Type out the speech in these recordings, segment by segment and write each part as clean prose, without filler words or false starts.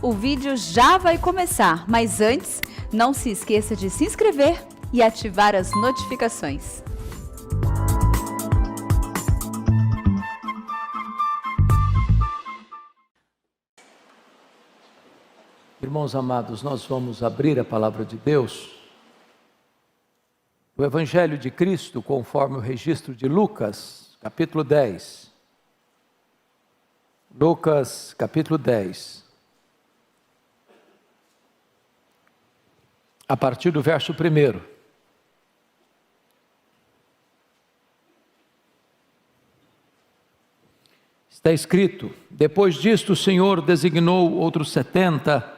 O vídeo já vai começar, mas antes, não se esqueça de se inscrever e ativar as notificações. Irmãos amados, nós vamos abrir a palavra de Deus, o Evangelho de Cristo, conforme o registro de Lucas, capítulo 10. Lucas, capítulo 10. A partir do verso 1. Está escrito: depois disto o Senhor designou outros 70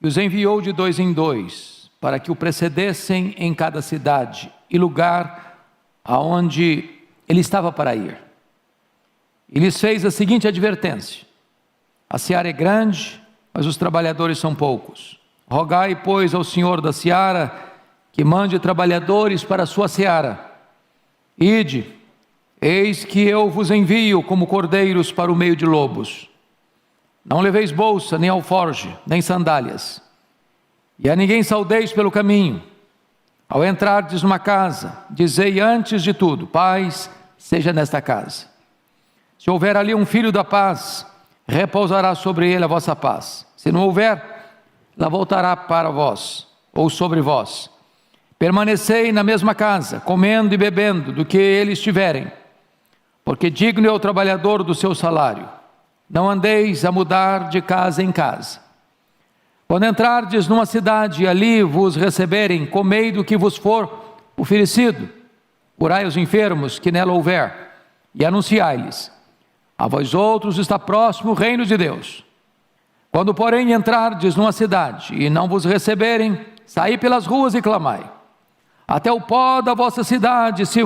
e os enviou de 2 em 2, para que o precedessem em cada cidade e lugar aonde ele estava para ir. E lhes fez a seguinte advertência: a seara é grande, mas os trabalhadores são poucos. Rogai, pois, ao Senhor da seara que mande trabalhadores para a sua seara. Ide, eis que eu vos envio como cordeiros para o meio de lobos. Não leveis bolsa, nem alforje, nem sandálias, e a ninguém saudeis pelo caminho. Ao entrardes numa casa, dizei antes de tudo: paz seja nesta casa. Se houver ali um filho da paz, repousará sobre ele a vossa paz. Se não houver, ela voltará para vós, ou sobre vós. Permanecei na mesma casa, comendo e bebendo do que eles tiverem, porque digno é o trabalhador do seu salário. Não andeis a mudar de casa em casa. Quando entrardes numa cidade e ali vos receberem, comei do que vos for oferecido. Curai os enfermos que nela houver, e anunciai-lhes: a vós outros está próximo o reino de Deus. Quando, porém, entrardes numa cidade e não vos receberem, saí pelas ruas e clamai. Até o pó da vossa cidade se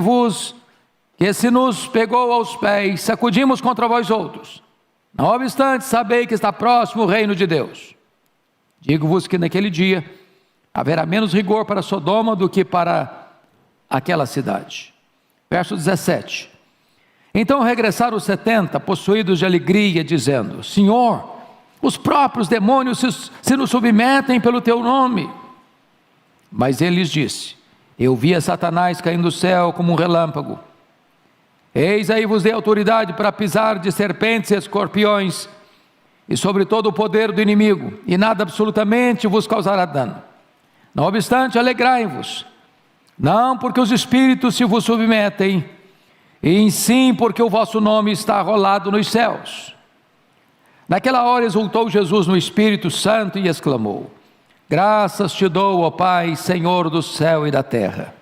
nos pegou aos pés, sacudimos contra vós outros. Não obstante, sabei que está próximo o reino de Deus. Digo-vos que naquele dia haverá menos rigor para Sodoma do que para aquela cidade. Verso 17. Então regressaram os 70, possuídos de alegria, dizendo: Senhor, os próprios demônios se nos submetem pelo teu nome. Mas ele lhes disse: eu via Satanás caindo do céu como um relâmpago. Eis aí vos dei autoridade para pisar de serpentes e escorpiões, e sobre todo o poder do inimigo, e nada absolutamente vos causará dano. Não obstante, alegrai-vos, não porque os espíritos se vos submetem, e sim porque o vosso nome está arrolado nos céus. Naquela hora exultou Jesus no Espírito Santo e exclamou: graças te dou, ó Pai, Senhor do céu e da terra,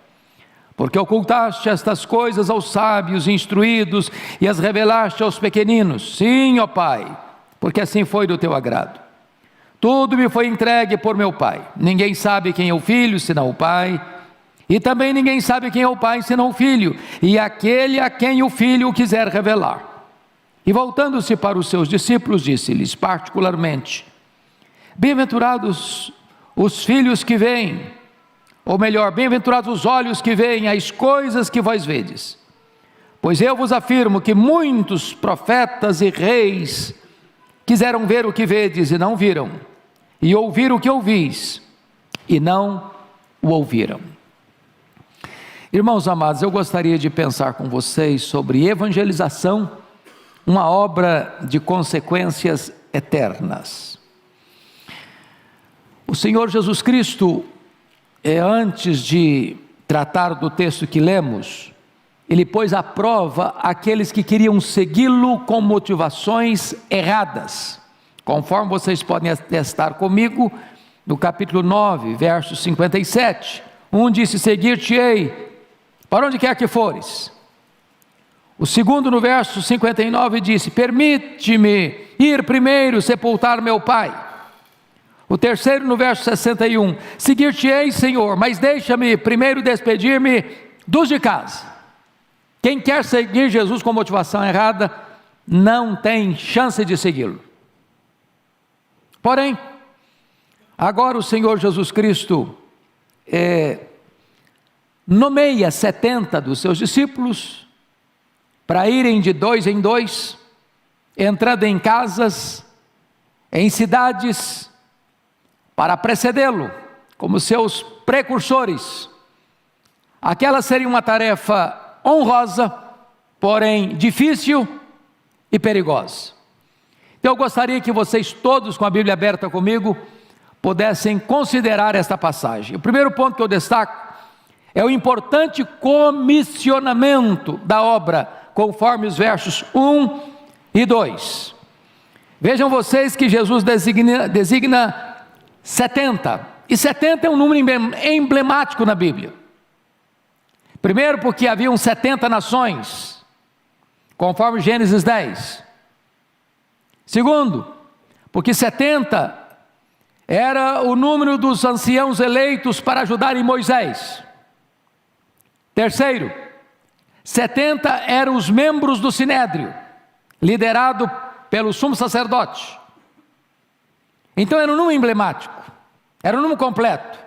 porque ocultaste estas coisas aos sábios e instruídos e as revelaste aos pequeninos. Sim, ó Pai, porque assim foi do teu agrado. Tudo me foi entregue por meu Pai. Ninguém sabe quem é o Filho, senão o Pai, e também ninguém sabe quem é o Pai, senão o Filho, e aquele a quem o Filho o quiser revelar. E voltando-se para os seus discípulos, disse-lhes particularmente: bem-aventurados os filhos que veem, ou melhor, bem-aventurados os olhos que veem as coisas que vós vedes. Pois eu vos afirmo que muitos profetas e reis quiseram ver o que vedes e não viram, e ouvir o que ouvis e não o ouviram. Irmãos amados, eu gostaria de pensar com vocês sobre evangelização, uma obra de consequências eternas. O Senhor Jesus Cristo, antes de tratar do texto que lemos, ele pôs à prova aqueles que queriam segui-lo com motivações erradas, conforme vocês podem atestar comigo, no capítulo 9, verso 57, um disse: seguir-te-ei para onde quer que fores. O segundo, no verso 59, disse: permite-me ir primeiro sepultar meu pai. O terceiro, no verso 61, seguir-te-ei, Senhor, mas deixa-me primeiro despedir-me dos de casa. Quem quer seguir Jesus com motivação errada, não tem chance de segui-lo. Porém, agora o Senhor Jesus Cristo nomeia 70 dos seus discípulos para irem de 2 em 2, entrando em casas em cidades para precedê-lo, como seus precursores. Aquela seria uma tarefa honrosa, porém difícil e perigosa. Então eu gostaria que vocês todos, com a Bíblia aberta comigo, pudessem considerar esta passagem. O primeiro ponto que eu destaco é o importante comissionamento da obra, conforme os versos 1 e 2. Vejam vocês que Jesus designa 70, e 70 é um número emblemático na Bíblia. Primeiro porque haviam 70 nações, conforme Gênesis 10. Segundo, porque 70 era o número dos anciãos eleitos para ajudarem Moisés. Terceiro, 70 eram os membros do Sinédrio, liderado pelo sumo sacerdote. Então era um número emblemático, era um número completo.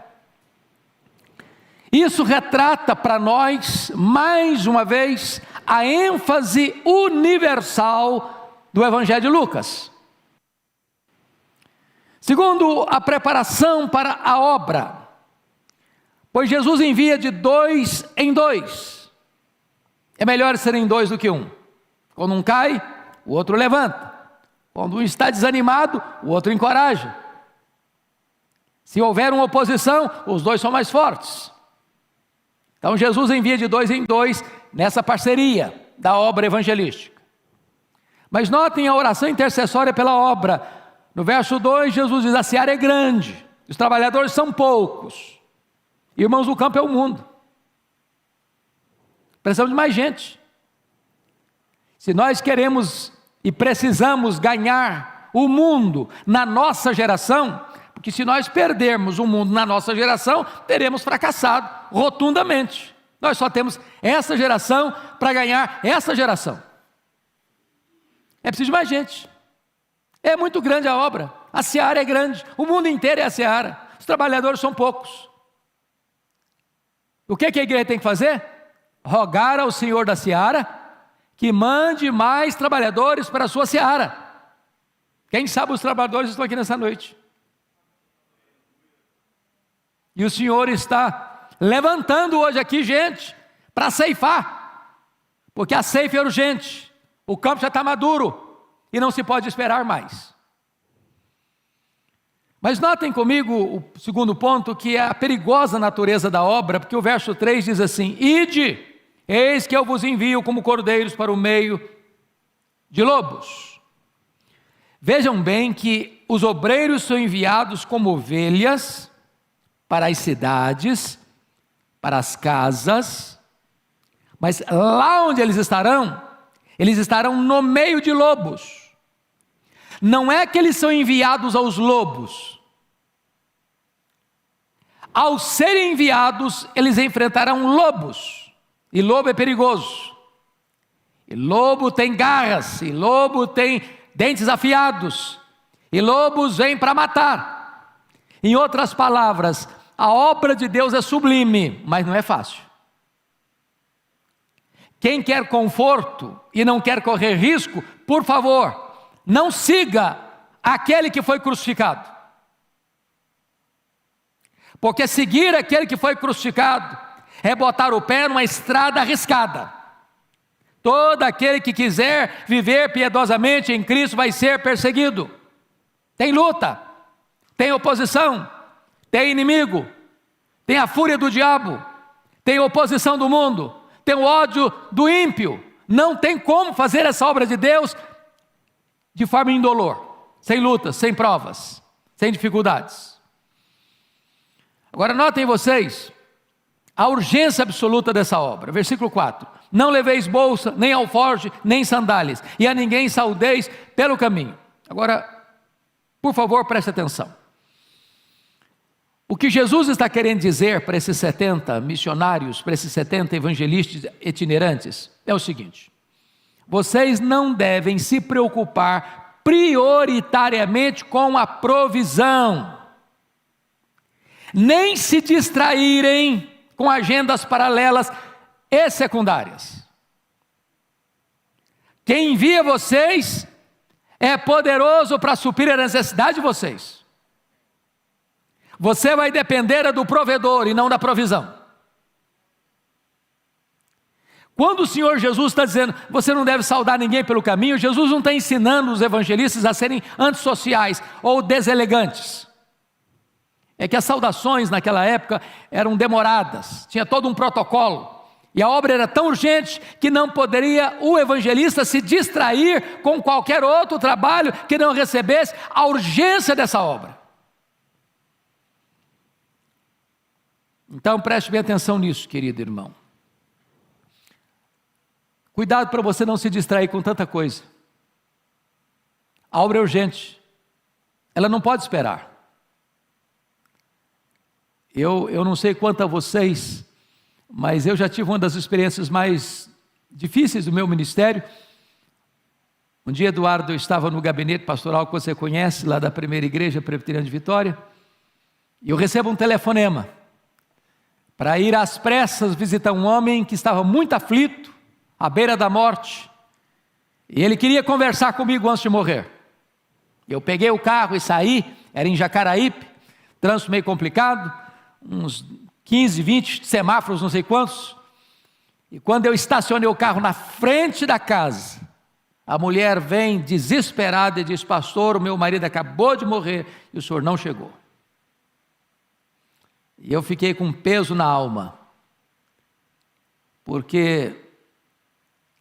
Isso retrata para nós, mais uma vez, a ênfase universal do Evangelho de Lucas. Segundo, a preparação para a obra, pois Jesus envia de 2 em 2. É melhor ser em 2 do que 1. Quando um cai, o outro levanta. Quando um está desanimado, o outro encoraja. Se houver uma oposição, os dois são mais fortes. Então Jesus envia de 2 em 2 nessa parceria da obra evangelística. Mas notem a oração intercessória pela obra. No verso 2, Jesus diz: a seara é grande, os trabalhadores são poucos. Irmãos, o campo é o mundo. Precisamos de mais gente. Se nós queremos e precisamos ganhar o mundo na nossa geração, porque se nós perdermos o mundo na nossa geração, teremos fracassado rotundamente. Nós só temos essa geração para ganhar essa geração. É preciso de mais gente. É muito grande a obra, a seara é grande, o mundo inteiro é a seara, os trabalhadores são poucos. O que a igreja tem que fazer? Rogar ao Senhor da seara que mande mais trabalhadores para a sua seara. Quem sabe os trabalhadores estão aqui nessa noite. E o Senhor está levantando hoje aqui gente para ceifar, porque a ceifa é urgente, o campo já está maduro e não se pode esperar mais. Mas notem comigo o segundo ponto, que é a perigosa natureza da obra, porque o verso 3 diz assim: ide, eis que eu vos envio como cordeiros para o meio de lobos. Vejam bem que os obreiros são enviados como ovelhas para as cidades, para as casas, mas lá onde eles estarão no meio de lobos. Não é que eles são enviados aos lobos. Ao serem enviados, eles enfrentarão lobos. E lobo é perigoso. E lobo tem garras. E lobo tem dentes afiados. E lobos vêm para matar. Em outras palavras, a obra de Deus é sublime, mas não é fácil. Quem quer conforto e não quer correr risco, por favor, não siga aquele que foi crucificado. Porque seguir aquele que foi crucificado é botar o pé numa estrada arriscada. Todo aquele que quiser viver piedosamente em Cristo vai ser perseguido. Tem luta, tem oposição, tem inimigo, tem a fúria do diabo, tem oposição do mundo, tem o ódio do ímpio. Não tem como fazer essa obra de Deus de forma indolor, sem lutas, sem provas, sem dificuldades. Agora notem vocês a urgência absoluta dessa obra. Versículo 4: não leveis bolsa, nem alforje, nem sandálias, e a ninguém saudeis pelo caminho. Agora, por favor, preste atenção. O que Jesus está querendo dizer para esses 70 missionários, para esses 70 evangelistas itinerantes, é o seguinte: vocês não devem se preocupar prioritariamente com a provisão, nem se distraírem com agendas paralelas e secundárias. Quem envia vocês é poderoso para suprir a necessidade de vocês. Você vai depender do provedor e não da provisão. Quando o Senhor Jesus está dizendo, você não deve saudar ninguém pelo caminho, Jesus não está ensinando os evangelistas a serem antissociais ou deselegantes. É que as saudações naquela época eram demoradas, tinha todo um protocolo. E a obra era tão urgente que não poderia o evangelista se distrair com qualquer outro trabalho que não recebesse a urgência dessa obra. Então preste bem atenção nisso, querido irmão. Cuidado para você não se distrair com tanta coisa. A obra é urgente, ela não pode esperar. Eu não sei quanto a vocês, mas eu já tive uma das experiências mais difíceis do meu ministério. Um dia, Eduardo, eu estava no gabinete pastoral que você conhece, lá da primeira igreja presbiteriana de Vitória, e eu recebo um telefonema para ir às pressas visitar um homem que estava muito aflito, à beira da morte, e ele queria conversar comigo antes de morrer. Eu peguei o carro e saí, era em Jacaraípe, trânsito meio complicado, uns 15, 20 semáforos, não sei quantos, e quando eu estacionei o carro na frente da casa, a mulher vem desesperada e diz, pastor, o meu marido acabou de morrer e o senhor não chegou. E eu fiquei com um peso na alma, porque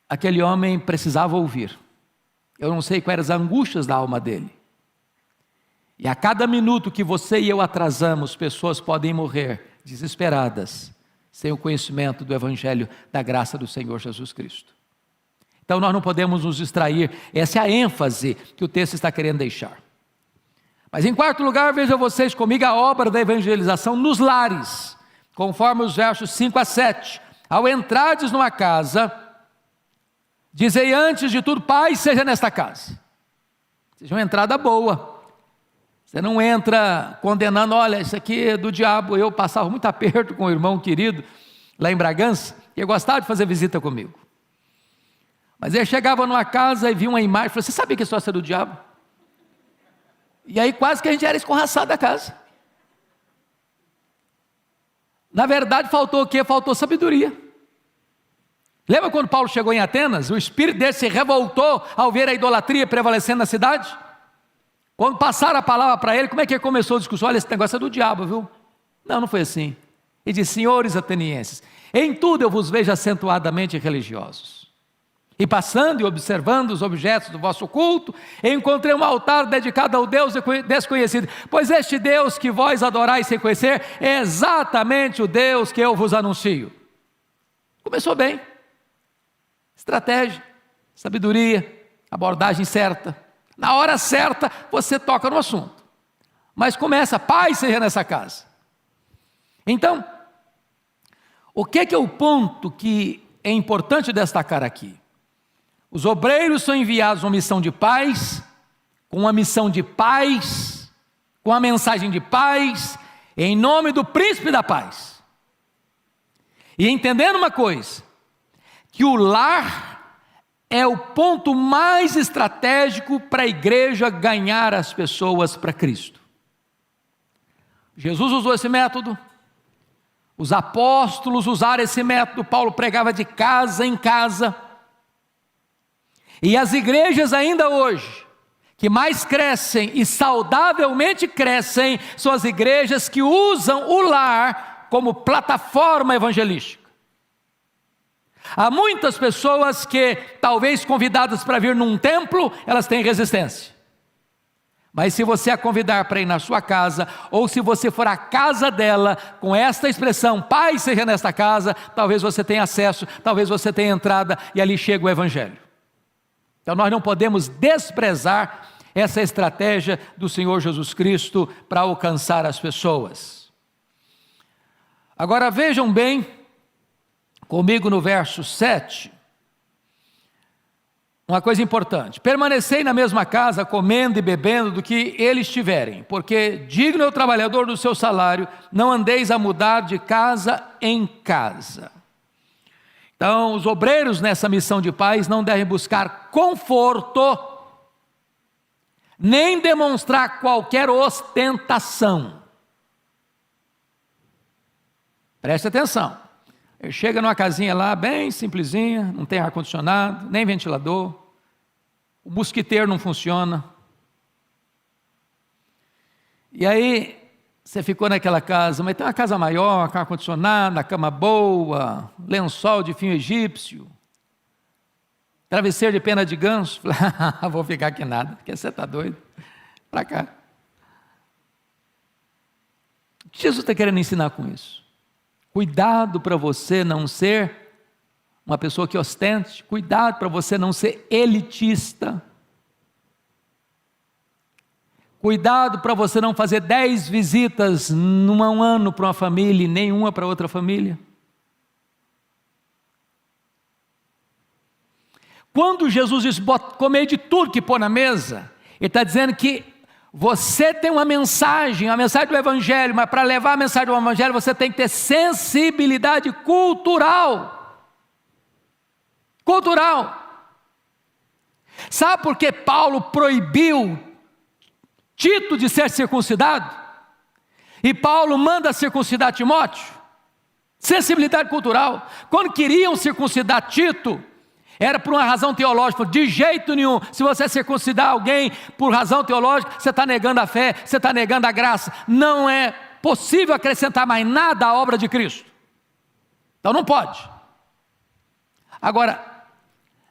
aquele homem precisava ouvir. Eu não sei quais eram as angústias da alma dele. E a cada minuto que você e eu atrasamos, pessoas podem morrer desesperadas, sem o conhecimento do Evangelho da graça do Senhor Jesus Cristo. Então nós não podemos nos distrair, essa é a ênfase que o texto está querendo deixar. Mas em quarto lugar, vejam vocês comigo a obra da evangelização nos lares, conforme os versos 5 a 7. Ao entrardes numa casa, dizei antes de tudo, paz seja nesta casa. Seja uma entrada boa. Você não entra condenando, olha, isso aqui é do diabo. Eu passava muito aperto com o irmão querido, lá em Bragança, e ele gostava de fazer visita comigo. Mas ele chegava numa casa e via uma imagem, falou, você sabia que isso é do diabo? E aí quase que a gente era escorraçado da casa. Na verdade faltou o quê? Faltou sabedoria. Lembra quando Paulo chegou em Atenas? O espírito dele se revoltou ao ver a idolatria prevalecendo na cidade. Quando passaram a palavra para ele, como é que ele começou a discussão? Olha, esse negócio é do diabo, viu? Não, não foi assim. Ele disse, senhores atenienses, em tudo eu vos vejo acentuadamente religiosos. E passando e observando os objetos do vosso culto, encontrei um altar dedicado ao Deus desconhecido. Pois este Deus que vós adorais sem conhecer, é exatamente o Deus que eu vos anuncio. Começou bem. Estratégia, sabedoria, abordagem certa. Na hora certa, você toca no assunto. Mas começa, paz seja nessa casa. Então, o que é o ponto que é importante destacar aqui? Os obreiros são enviados uma missão de paz, com uma missão de paz, com a mensagem de paz, em nome do príncipe da paz. E entendendo uma coisa, que o lar é o ponto mais estratégico para a igreja ganhar as pessoas para Cristo. Jesus usou esse método, os apóstolos usaram esse método, Paulo pregava de casa em casa, e as igrejas ainda hoje, que mais crescem e saudavelmente crescem, são as igrejas que usam o lar como plataforma evangelística. Há muitas pessoas que, talvez convidadas para vir num templo, elas têm resistência. Mas se você a convidar para ir na sua casa, ou se você for à casa dela, com esta expressão, paz seja nesta casa, talvez você tenha acesso, talvez você tenha entrada, e ali chega o Evangelho. Então nós não podemos desprezar essa estratégia do Senhor Jesus Cristo para alcançar as pessoas. Agora vejam bem, comigo no verso 7, uma coisa importante, permanecei na mesma casa, comendo e bebendo do que eles tiverem, porque digno é o trabalhador do seu salário, não andeis a mudar de casa em casa. Então os obreiros nessa missão de paz não devem buscar conforto, nem demonstrar qualquer ostentação. Preste atenção. Ele chega numa casinha lá, bem simplesinha, não tem ar-condicionado, nem ventilador, o mosquiteiro não funciona. E aí, você ficou naquela casa, mas tem uma casa maior, com ar-condicionado, cama boa, lençol de fio egípcio, travesseiro de pena de ganso. Vou ficar aqui nada, porque você está doido. Para cá. O que Jesus está querendo ensinar com isso? Cuidado para você não ser uma pessoa que ostente, cuidado para você não ser elitista. Cuidado para você não fazer 10 visitas num ano para uma família e nenhuma para outra família. Quando Jesus diz comer de tudo que pôr na mesa, Ele está dizendo que você tem uma mensagem do Evangelho, mas para levar a mensagem do Evangelho você tem que ter sensibilidade cultural. Cultural. Sabe por que Paulo proibiu Tito de ser circuncidado? E Paulo manda circuncidar Timóteo? Sensibilidade cultural. Quando queriam circuncidar Tito, era por uma razão teológica. De jeito nenhum, se você circuncidar alguém por razão teológica, você está negando a fé, você está negando a graça. Não é possível acrescentar mais nada à obra de Cristo. Então não pode. Agora,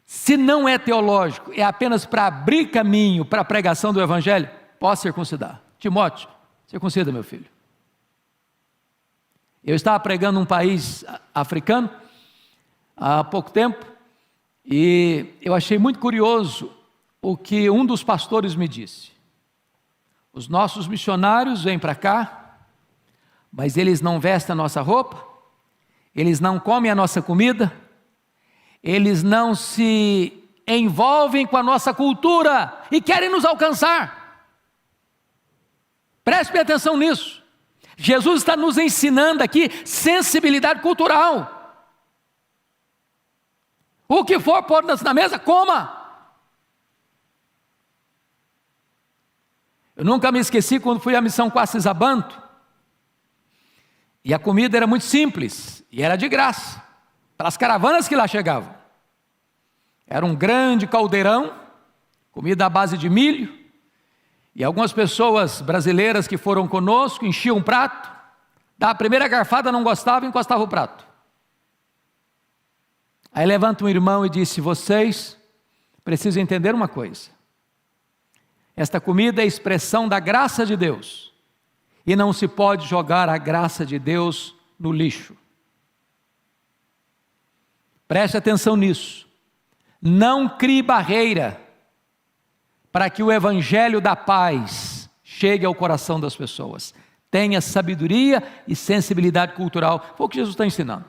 se não é teológico, é apenas para abrir caminho para a pregação do Evangelho, posso circuncidar. Timóteo, circuncida, meu filho. Eu estava pregando num país africano há pouco tempo, e eu achei muito curioso o que um dos pastores me disse. Os nossos missionários vêm para cá, mas eles não vestem a nossa roupa, eles não comem a nossa comida, eles não se envolvem com a nossa cultura e querem nos alcançar. Preste atenção nisso. Jesus está nos ensinando aqui sensibilidade cultural. O que for pôr na mesa, coma. Eu nunca me esqueci quando fui à missão Quacisabanto, e a comida era muito simples, e era de graça, para as caravanas que lá chegavam. Era um grande caldeirão, comida à base de milho, e algumas pessoas brasileiras que foram conosco enchiam um prato, da primeira garfada não gostava, encostava o prato. Aí levanta um irmão e disse: vocês precisam entender uma coisa, esta comida é a expressão da graça de Deus, e não se pode jogar a graça de Deus no lixo. Preste atenção nisso, não crie barreira para que o Evangelho da paz chegue ao coração das pessoas. Tenha sabedoria e sensibilidade cultural, foi o que Jesus está ensinando.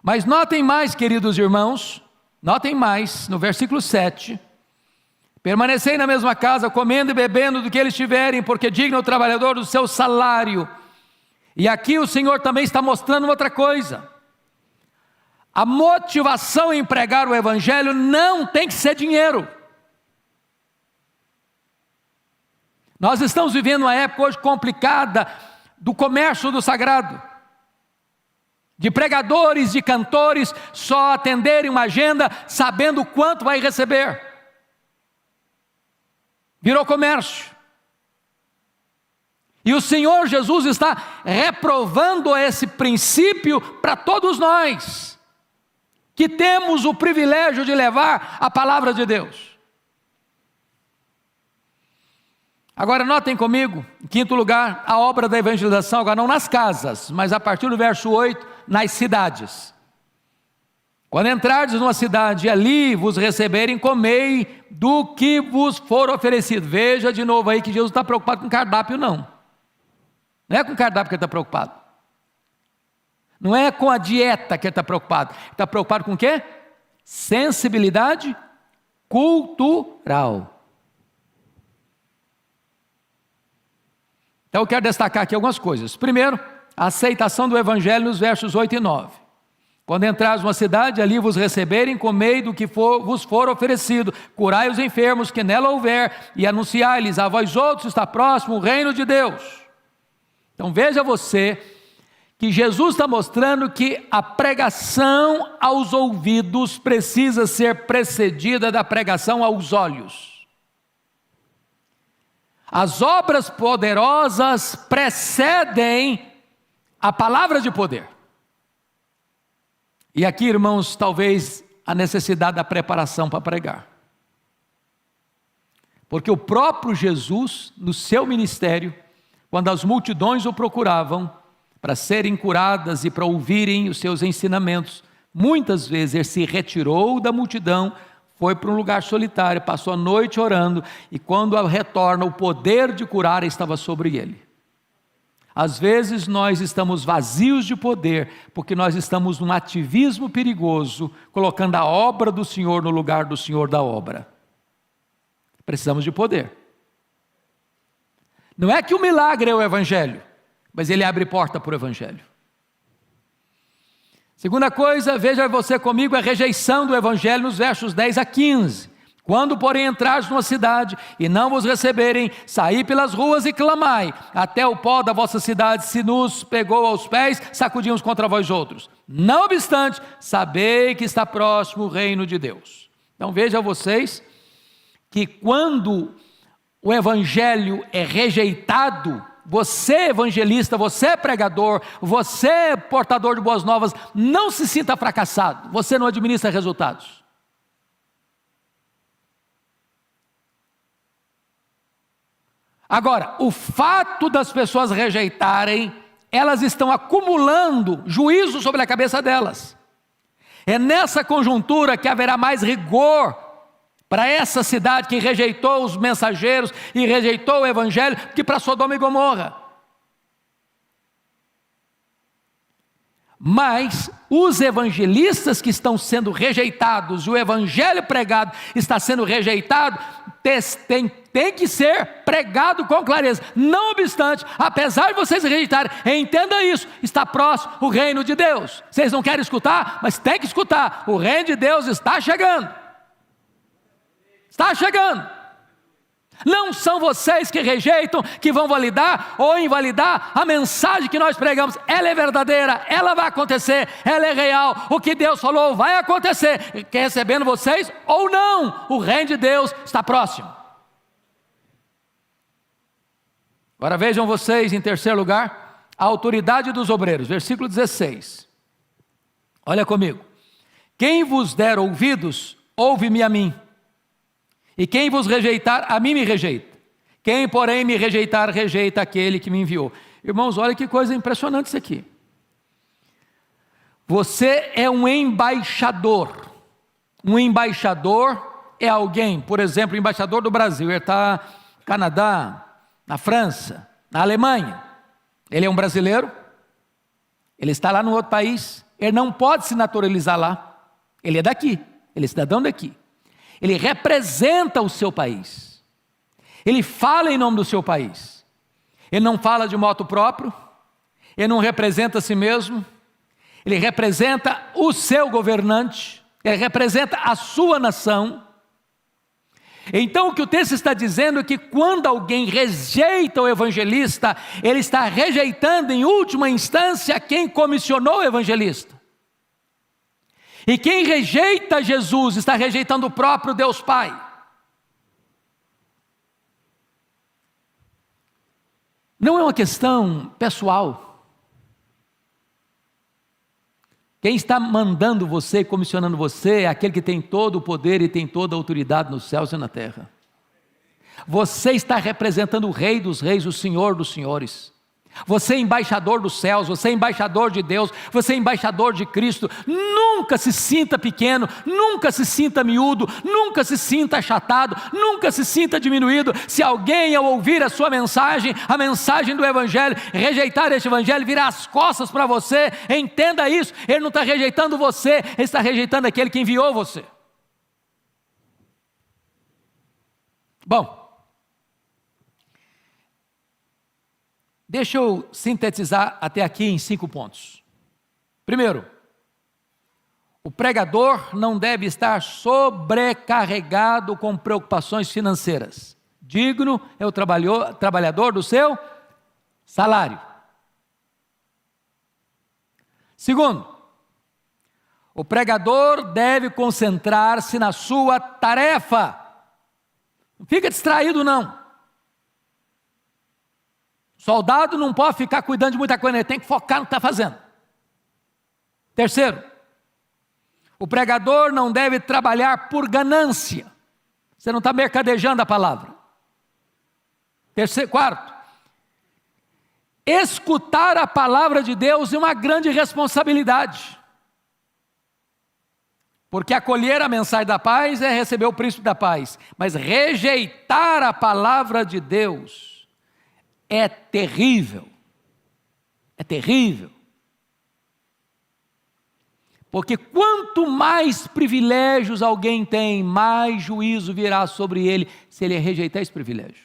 Mas notem mais, queridos irmãos, notem mais, no versículo 7, permanecei na mesma casa, comendo e bebendo do que eles tiverem, porque digno é o trabalhador do seu salário. E aqui o Senhor também está mostrando outra coisa. A motivação em pregar o Evangelho não tem que ser dinheiro. Nós estamos vivendo uma época hoje complicada do comércio do sagrado, de pregadores, de cantores só atenderem uma agenda sabendo quanto vai receber. Virou comércio. E o Senhor Jesus está reprovando esse princípio para todos nós, que temos o privilégio de levar a palavra de Deus. Agora notem comigo, em quinto lugar, a obra da evangelização, agora não nas casas, mas a partir do verso 8, nas cidades. Quando entrardes numa cidade e ali vos receberem, comei do que vos for oferecido. Veja de novo aí que Jesus está preocupado com cardápio não. Não é com cardápio que ele está preocupado. Não é com a dieta que ele está preocupado. Ele está preocupado com o quê? Sensibilidade cultural. Então eu quero destacar aqui algumas coisas. Primeiro, a aceitação do Evangelho nos versos 8 e 9. Quando entrares numa cidade, ali vos receberem, comei do que vos for oferecido, curai os enfermos que nela houver, e anunciai-lhes, a vós outros está próximo o reino de Deus. Então veja você, que Jesus está mostrando que a pregação aos ouvidos precisa ser precedida da pregação aos olhos. As obras poderosas precedem a palavra de poder. E aqui, irmãos, talvez a necessidade da preparação para pregar. Porque o próprio Jesus, no seu ministério, quando as multidões o procuravam para serem curadas e para ouvirem os seus ensinamentos, muitas vezes ele se retirou da multidão, foi para um lugar solitário, passou a noite orando, e quando retorna, o poder de curar estava sobre ele. Às vezes nós estamos vazios de poder, porque nós estamos num ativismo perigoso, colocando a obra do Senhor no lugar do Senhor da obra. Precisamos de poder. Não é que o milagre é o Evangelho, mas ele abre porta para o Evangelho. Segunda coisa, veja você comigo a rejeição do Evangelho nos versos 10 a 15. Quando, porém, entrares numa cidade e não vos receberem, saí pelas ruas e clamai, até o pó da vossa cidade se nos pegou aos pés, sacudimos contra vós outros. Não obstante, sabei que está próximo o reino de Deus. Então vejam vocês, que quando o Evangelho é rejeitado, você evangelista, você pregador, você portador de boas novas, não se sinta fracassado, você não administra resultados. Agora, o fato das pessoas rejeitarem, elas estão acumulando juízo sobre a cabeça delas. É nessa conjuntura que haverá mais rigor para essa cidade que rejeitou os mensageiros e rejeitou o Evangelho, que para Sodoma e Gomorra. Mas os evangelistas que estão sendo rejeitados, e o Evangelho pregado está sendo rejeitado, tem que ser pregado com clareza. Não obstante, apesar de vocês rejeitarem, entenda isso, está próximo o reino de Deus. Vocês não querem escutar? Mas tem que escutar, o reino de Deus está chegando. Está chegando. Não são vocês que rejeitam, que vão validar ou invalidar a mensagem que nós pregamos. Ela é verdadeira, ela vai acontecer, ela é real. O que Deus falou vai acontecer, quer recebendo vocês ou não, o reino de Deus está próximo. Agora vejam vocês, em terceiro lugar, a autoridade dos obreiros, versículo 16. Olha comigo. Quem vos der ouvidos, ouve-me a mim. E quem vos rejeitar, a mim me rejeita. Quem, porém, me rejeitar, rejeita aquele que me enviou. Irmãos, olha que coisa impressionante isso aqui. Você é um embaixador. Um embaixador é alguém, por exemplo, o embaixador do Brasil. Ele está no Canadá, na França, na Alemanha. Ele é um brasileiro. Ele está lá no outro país. Ele não pode se naturalizar lá. Ele é daqui. Ele é cidadão daqui. Ele representa o seu país. Ele fala em nome do seu país. Ele não fala de moto próprio. Ele não representa a si mesmo. Ele representa o seu governante. Ele representa a sua nação. Então o que o texto está dizendo é que quando alguém rejeita o evangelista, ele está rejeitando em última instância quem comissionou o evangelista. E quem rejeita Jesus está rejeitando o próprio Deus Pai. Não é uma questão pessoal. Quem está mandando você, comissionando você, é aquele que tem todo o poder e tem toda a autoridade nos céus e na terra. Você está representando o Rei dos Reis, o Senhor dos Senhores. Você é embaixador dos céus, você é embaixador de Deus, você é embaixador de Cristo. Nunca se sinta pequeno, nunca se sinta miúdo, nunca se sinta achatado, nunca se sinta diminuído. Se alguém ao ouvir a sua mensagem, a mensagem do Evangelho, rejeitar este Evangelho, virar as costas para você, entenda isso, ele não está rejeitando você, ele está rejeitando aquele que enviou você. Bom, deixa eu sintetizar até aqui em 5 pontos. Primeiro, O pregador não deve estar sobrecarregado com preocupações financeiras. Digno é o trabalhador do seu salário. Segundo, o pregador deve concentrar-se na sua tarefa. Não fica distraído, não. Soldado não pode ficar cuidando de muita coisa, ele tem que focar no que está fazendo. Terceiro, o pregador não deve trabalhar por ganância. Você não está mercadejando a palavra. Quarto, escutar a palavra de Deus é uma grande responsabilidade. Porque acolher a mensagem da paz é receber o príncipe da paz. Mas rejeitar a palavra de Deus é terrível. É terrível. Porque quanto mais privilégios alguém tem, mais juízo virá sobre ele se ele rejeitar esse privilégio.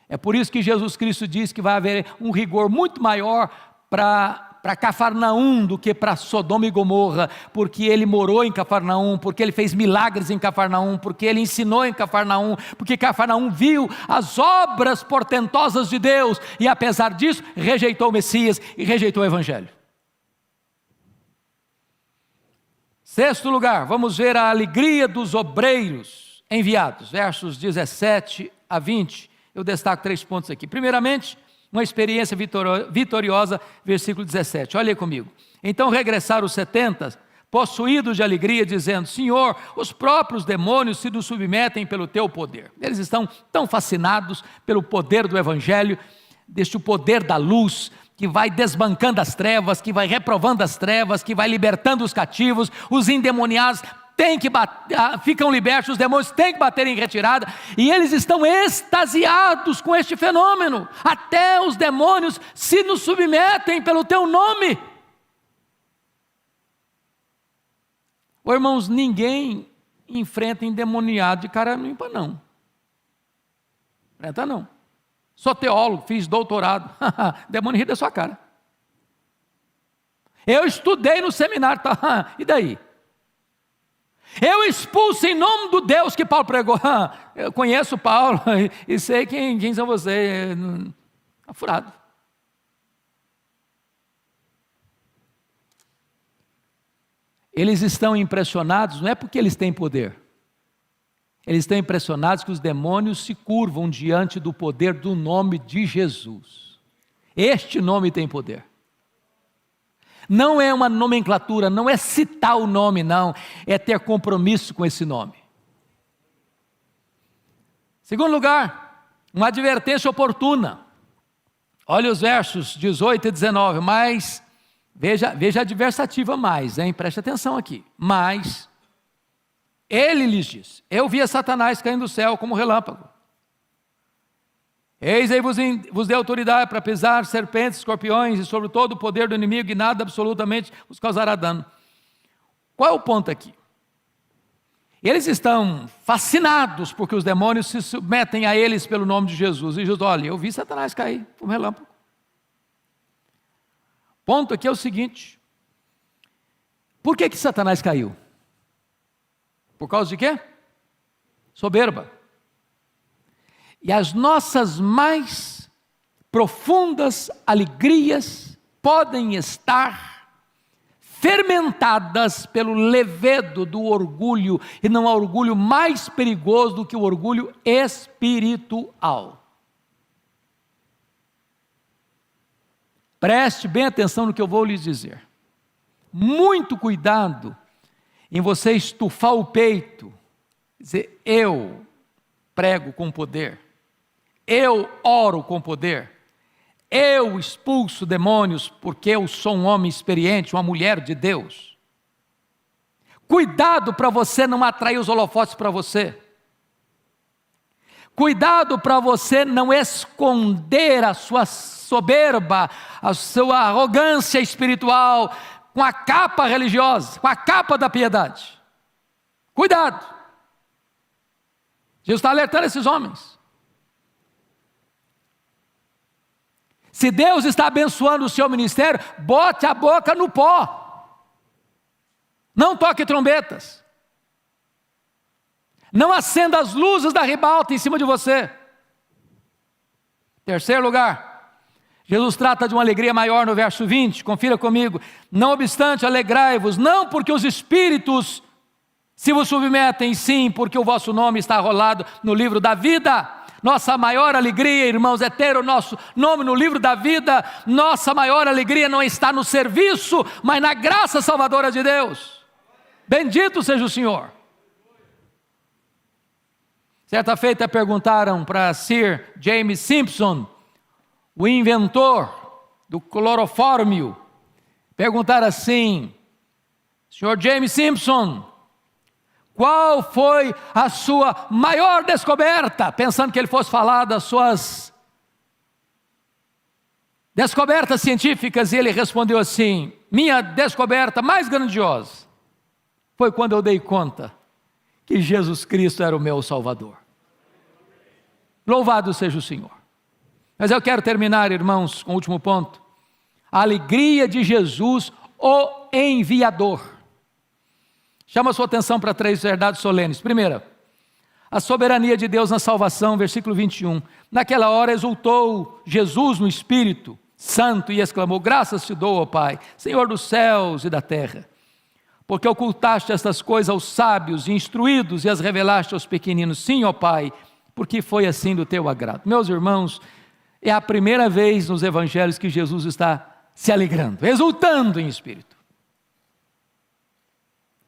É por isso que Jesus Cristo diz que vai haver um rigor muito maior para Cafarnaum do que para Sodoma e Gomorra, porque ele morou em Cafarnaum, porque ele fez milagres em Cafarnaum, porque ele ensinou em Cafarnaum, porque Cafarnaum viu as obras portentosas de Deus e apesar disso rejeitou o Messias e rejeitou o Evangelho. Sexto lugar, vamos ver a alegria dos obreiros enviados, versos 17 a 20. Eu destaco 3 pontos aqui. Primeiramente, uma experiência vitoriosa, versículo 17. Olha aí comigo. Então regressaram os 70, possuídos de alegria, dizendo: Senhor, os próprios demônios se nos submetem pelo teu poder. Eles estão tão fascinados pelo poder do Evangelho, deste poder da luz, que vai desbancando as trevas, que vai reprovando as trevas, que vai libertando os cativos, os endemoniados ficam libertos, os demônios têm que bater em retirada, e eles estão extasiados com este fenômeno. Até os demônios se nos submetem pelo teu nome. Ô, irmãos, ninguém enfrenta endemoniado de cara limpa, não. Enfrenta não. Sou teólogo, fiz doutorado. Demônio ri da sua cara. Eu estudei no seminário, tá? E daí? Eu expulso em nome do Deus que Paulo pregou. Eu conheço Paulo e sei quem são vocês. Está furado. Eles estão impressionados, não é porque eles têm poder. Eles estão impressionados que os demônios se curvam diante do poder do nome de Jesus. Este nome tem poder. Não é uma nomenclatura, não é citar o nome, não. É ter compromisso com esse nome. Segundo lugar, uma advertência oportuna. Olha os versos 18 e 19, mas, veja a adversativa mais, hein? Preste atenção aqui. Mas, ele lhes disse: eu via Satanás caindo do céu como relâmpago. Eis aí vos dei autoridade para pisar serpentes, escorpiões e sobre todo o poder do inimigo, e nada absolutamente os causará dano. Qual é o ponto aqui? Eles estão fascinados porque os demônios se submetem a eles pelo nome de Jesus. E Jesus: olha, eu vi Satanás cair como relâmpago. Ponto aqui é o seguinte: por que Satanás caiu? Por causa de quê? Soberba. E as nossas mais profundas alegrias podem estar fermentadas pelo levedo do orgulho, e não há orgulho mais perigoso do que o orgulho espiritual. Preste bem atenção no que eu vou lhes dizer. Muito cuidado em você estufar o peito, dizer: eu prego com poder, eu oro com poder, eu expulso demônios porque eu sou um homem experiente, uma mulher de Deus. Cuidado para você não atrair os holofotes para você. Cuidado para você não esconder a sua soberba, a sua arrogância espiritual com a capa religiosa, com a capa da piedade. Cuidado. Jesus está alertando esses homens. Se Deus está abençoando o seu ministério, bote a boca no pó. Não toque trombetas. Não acenda as luzes da ribalta em cima de você. Terceiro lugar, Jesus trata de uma alegria maior no verso 20, confira comigo. Não obstante, alegrai-vos, não porque os espíritos se vos submetem, sim, porque o vosso nome está arrolado no livro da vida. Nossa maior alegria, irmãos, é ter o nosso nome no livro da vida. Nossa maior alegria não está no serviço, mas na graça salvadora de Deus. Bendito seja o Senhor. Certa feita perguntaram para Sir James Simpson, o inventor do clorofórmio, perguntaram assim: Sr. James Simpson, qual foi a sua maior descoberta? Pensando que ele fosse falar das suas descobertas científicas, e ele respondeu assim: minha descoberta mais grandiosa foi quando eu dei conta que Jesus Cristo era o meu Salvador. Louvado seja o Senhor. Mas eu quero terminar, irmãos, com o último ponto. A alegria de Jesus, o enviador. Chama a sua atenção para 3 verdades solenes. Primeira, a soberania de Deus na salvação, versículo 21. Naquela hora exultou Jesus no Espírito Santo e exclamou: graças te dou, ó Pai, Senhor dos céus e da terra, porque ocultaste estas coisas aos sábios e instruídos e as revelaste aos pequeninos. Sim, ó Pai, porque foi assim do teu agrado. Meus irmãos, é a primeira vez nos evangelhos que Jesus está se alegrando, exultando em espírito.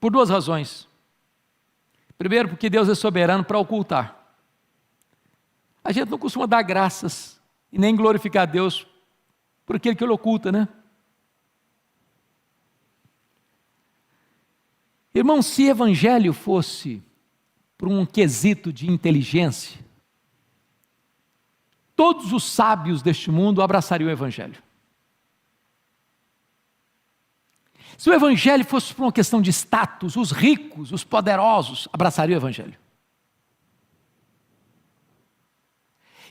Por 2 razões. Primeiro, porque Deus é soberano para ocultar. A gente não costuma dar graças e nem glorificar a Deus por aquilo que Ele oculta, né? Irmão, se evangelho fosse por um quesito de inteligência, todos os sábios deste mundo abraçariam o evangelho. Se o evangelho fosse por uma questão de status, os ricos, os poderosos abraçariam o evangelho.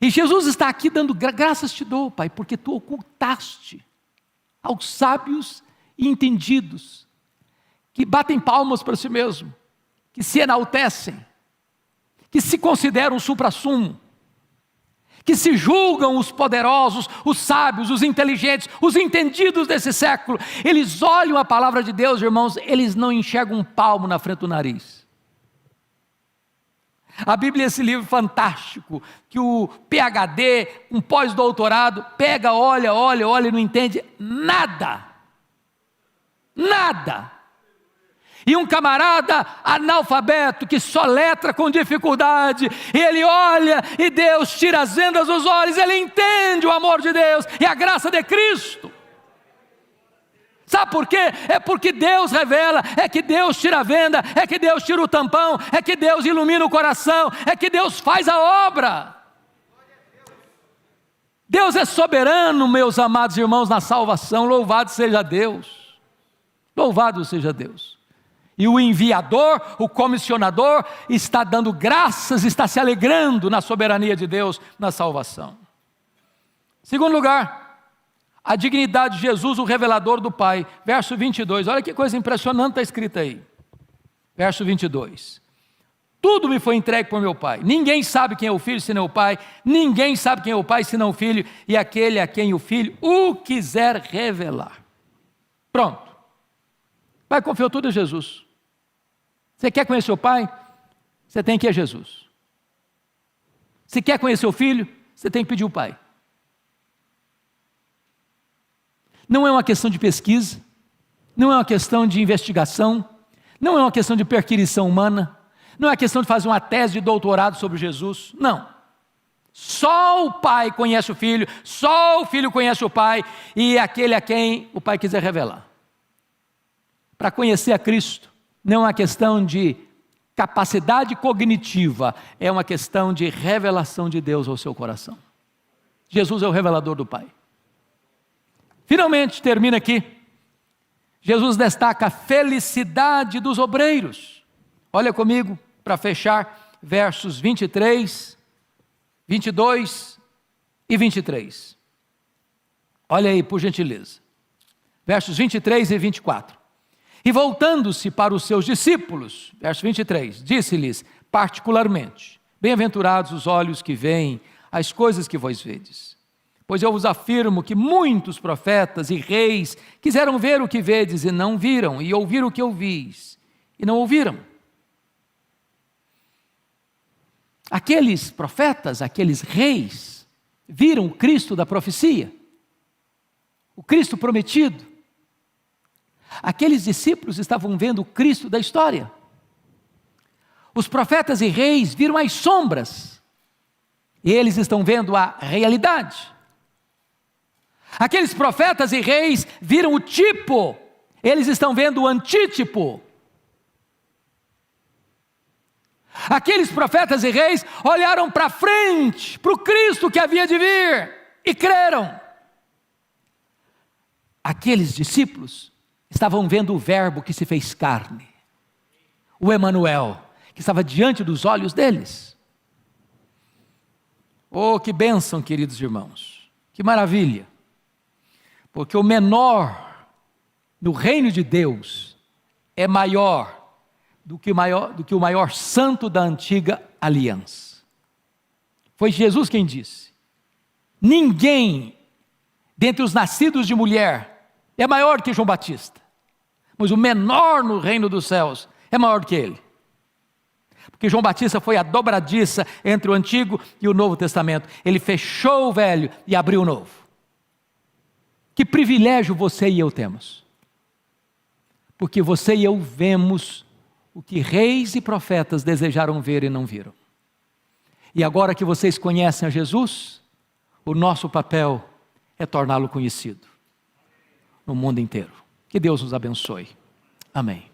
E Jesus está aqui dando graças te dou, Pai, porque tu ocultaste aos sábios e entendidos, que batem palmas para si mesmo, que se enaltecem, que se consideram supra-sumo, que se julgam os poderosos, os sábios, os inteligentes, os entendidos desse século. Eles olham a palavra de Deus, irmãos, eles não enxergam um palmo na frente do nariz. A Bíblia é esse livro fantástico, que o PhD, um pós-doutorado, pega, olha e não entende nada. Nada. E um camarada analfabeto que só letra com dificuldade, ele olha e Deus tira as vendas dos olhos, ele entende o amor de Deus e a graça de Cristo. Sabe por quê? É porque Deus revela, é que Deus tira a venda, é que Deus tira o tampão, é que Deus ilumina o coração, é que Deus faz a obra. Deus é soberano, meus amados irmãos, na salvação. Louvado seja Deus. Louvado seja Deus. E o enviador, o comissionador, está dando graças, está se alegrando na soberania de Deus na salvação. Segundo lugar, a dignidade de Jesus, o revelador do Pai. Verso 22, olha que coisa impressionante está escrita aí. Verso 22. Tudo me foi entregue por meu Pai. Ninguém sabe quem é o Filho senão o Pai. Ninguém sabe quem é o Pai senão o Filho. E aquele a quem o Filho o quiser revelar. Pronto. O Pai confiou tudo a Jesus. Você quer conhecer o Pai? Você tem que ir a Jesus. Se quer conhecer o Filho, você tem que pedir o Pai. Não é uma questão de pesquisa, não é uma questão de investigação, não é uma questão de perquisição humana, não é uma questão de fazer uma tese de doutorado sobre Jesus, não. Só o Pai conhece o Filho, só o Filho conhece o Pai, e aquele a quem o Pai quiser revelar. Para conhecer a Cristo, não é uma questão de capacidade cognitiva, é uma questão de revelação de Deus ao seu coração. Jesus é o revelador do Pai. Finalmente, termina aqui. Jesus destaca a felicidade dos obreiros. Olha comigo, para fechar, versos 23, 22 e 23. Olha aí, por gentileza. Versos 23 e 24. E voltando-se para os seus discípulos, verso 23, disse-lhes particularmente: bem-aventurados os olhos que veem as coisas que vós vedes. Pois eu vos afirmo que muitos profetas e reis quiseram ver o que vedes e não viram, e ouvir o que ouvis e não ouviram. Aqueles profetas, aqueles reis, viram o Cristo da profecia, o Cristo prometido. Aqueles discípulos estavam vendo o Cristo da história. Os profetas e reis viram as sombras, e eles estão vendo a realidade. Aqueles profetas e reis viram o tipo, eles estão vendo o antítipo. Aqueles profetas e reis olharam para frente, para o Cristo que havia de vir, e creram. Aqueles discípulos estavam vendo o Verbo que se fez carne, o Emanuel, que estava diante dos olhos deles. Oh, que bênção, queridos irmãos, que maravilha, porque o menor no reino de Deus é maior do que o maior santo da antiga aliança. Foi Jesus quem disse: ninguém dentre os nascidos de mulher é maior que João Batista, mas o menor no reino dos céus é maior do que ele. Porque João Batista foi a dobradiça entre o Antigo e o Novo Testamento. Ele fechou o velho e abriu o novo. Que privilégio você e eu temos. Porque você e eu vemos o que reis e profetas desejaram ver e não viram. E agora que vocês conhecem a Jesus, o nosso papel é torná-lo conhecido no mundo inteiro. Que Deus nos abençoe. Amém.